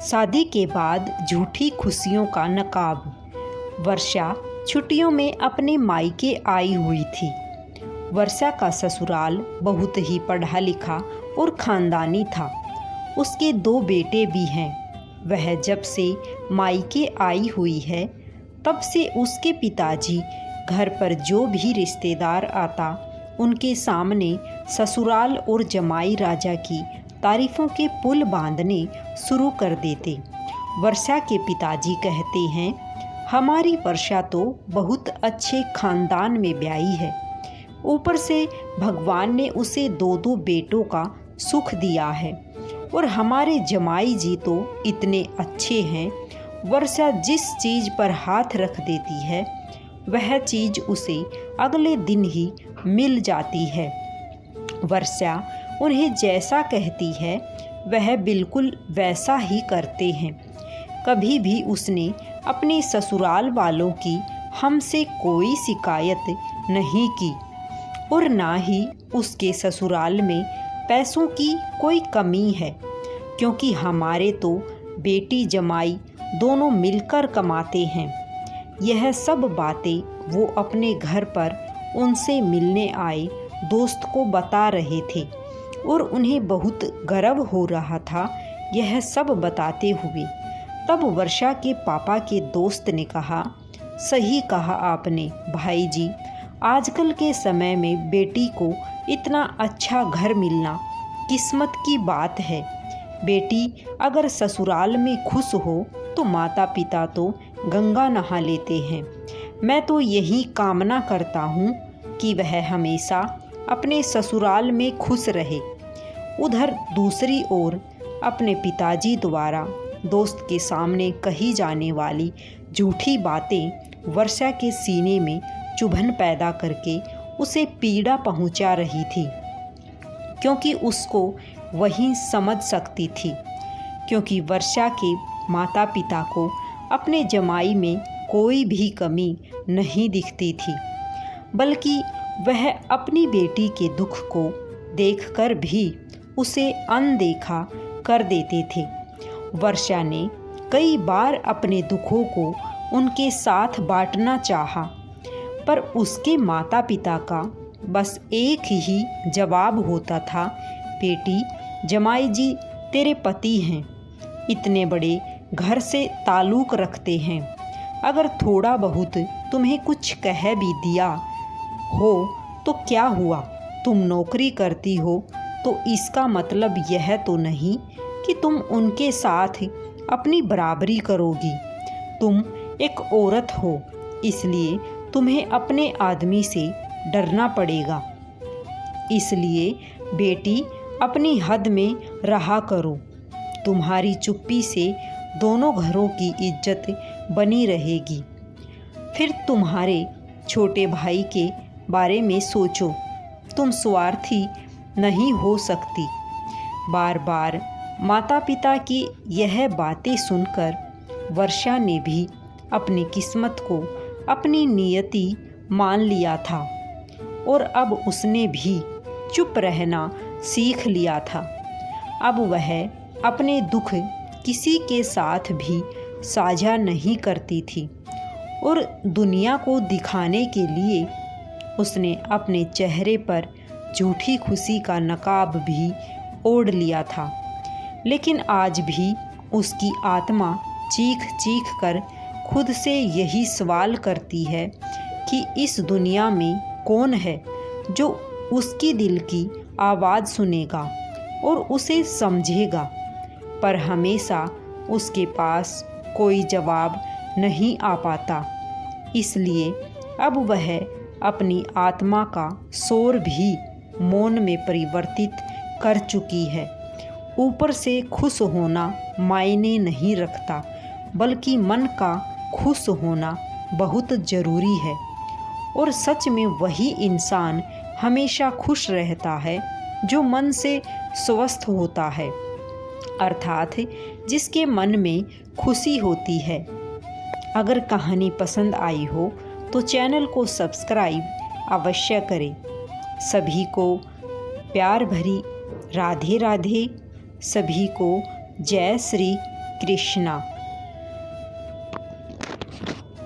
शादी के बाद झूठी खुशियों का नकाब। वर्षा छुट्टियों में अपने मायके आई हुई थी। वर्षा का ससुराल बहुत ही पढ़ा लिखा और खानदानी था। उसके 2 बेटे भी हैं। वह जब से मायके आई हुई है तब से उसके पिताजी घर पर जो भी रिश्तेदार आता उनके सामने ससुराल और जमाई राजा की तारीफ़ों के पुल बांधने शुरू कर देते। वर्षा के पिताजी कहते हैं, हमारी वर्षा तो बहुत अच्छे खानदान में ब्याही है, ऊपर से भगवान ने उसे 2-2 बेटों का सुख दिया है और हमारे जमाई जी तो इतने अच्छे हैं। वर्षा जिस चीज़ पर हाथ रख देती है वह चीज़ उसे अगले दिन ही मिल जाती है। वर्षा उन्हें जैसा कहती है वह बिल्कुल वैसा ही करते हैं। कभी भी उसने अपने ससुराल वालों की हमसे कोई शिकायत नहीं की और ना ही उसके ससुराल में पैसों की कोई कमी है, क्योंकि हमारे तो बेटी जमाई दोनों मिलकर कमाते हैं। यह सब बातें वो अपने घर पर उनसे मिलने आए दोस्त को बता रहे थे और उन्हें बहुत गर्व हो रहा था यह सब बताते हुए। तब वर्षा के पापा के दोस्त ने कहा, सही कहा आपने भाई जी, आजकल के समय में बेटी को इतना अच्छा घर मिलना किस्मत की बात है। बेटी अगर ससुराल में खुश हो तो माता पिता तो गंगा नहा लेते हैं। मैं तो यही कामना करता हूँ कि वह हमेशा अपने ससुराल में खुश रहे। उधर दूसरी ओर अपने पिताजी द्वारा दोस्त के सामने कही जाने वाली झूठी बातें वर्षा के सीने में चुभन पैदा करके उसे पीड़ा पहुंचा रही थी, क्योंकि उसको वही समझ सकती थी। क्योंकि वर्षा के माता पिता को अपने जमाई में कोई भी कमी नहीं दिखती थी, बल्कि वह अपनी बेटी के दुख को देखकर भी उसे अनदेखा कर देते थे। वर्षा ने कई बार अपने दुखों को उनके साथ बांटना चाहा, पर उसके माता पिता का बस एक ही जवाब होता था, बेटी जमाई जी तेरे पति हैं, इतने बड़े घर से ताल्लुक़ रखते हैं, अगर थोड़ा बहुत तुम्हें कुछ कह भी दिया हो तो क्या हुआ, तुम नौकरी करती हो तो इसका मतलब यह तो नहीं कि तुम उनके साथ अपनी बराबरी करोगी। तुम एक औरत हो, इसलिए तुम्हें अपने आदमी से डरना पड़ेगा। इसलिए बेटी अपनी हद में रहा करो। तुम्हारी चुप्पी से दोनों घरों की इज्जत बनी रहेगी। फिर तुम्हारे छोटे भाई के बारे में सोचो, तुम स्वार्थी नहीं हो सकती। बार बार माता पिता की यह बातें सुनकर वर्षा ने भी अपनी किस्मत को अपनी नियति मान लिया था और अब उसने भी चुप रहना सीख लिया था। अब वह अपने दुख किसी के साथ भी साझा नहीं करती थी और दुनिया को दिखाने के लिए उसने अपने चेहरे पर झूठी खुशी का नकाब भी ओढ़ लिया था। लेकिन आज भी उसकी आत्मा चीख चीख कर खुद से यही सवाल करती है कि इस दुनिया में कौन है जो उसकी दिल की आवाज़ सुनेगा और उसे समझेगा। पर हमेशा उसके पास कोई जवाब नहीं आ पाता। इसलिए अब वह अपनी आत्मा का शोर भी मौन में परिवर्तित कर चुकी है। ऊपर से खुश होना मायने नहीं रखता, बल्कि मन का खुश होना बहुत ज़रूरी है। और सच में वही इंसान हमेशा खुश रहता है जो मन से स्वस्थ होता है, अर्थात जिसके मन में खुशी होती है। अगर कहानी पसंद आई हो तो चैनल को सब्सक्राइब अवश्य करें। सभी को प्यार भरी राधे राधे। सभी को जय श्री कृष्णा।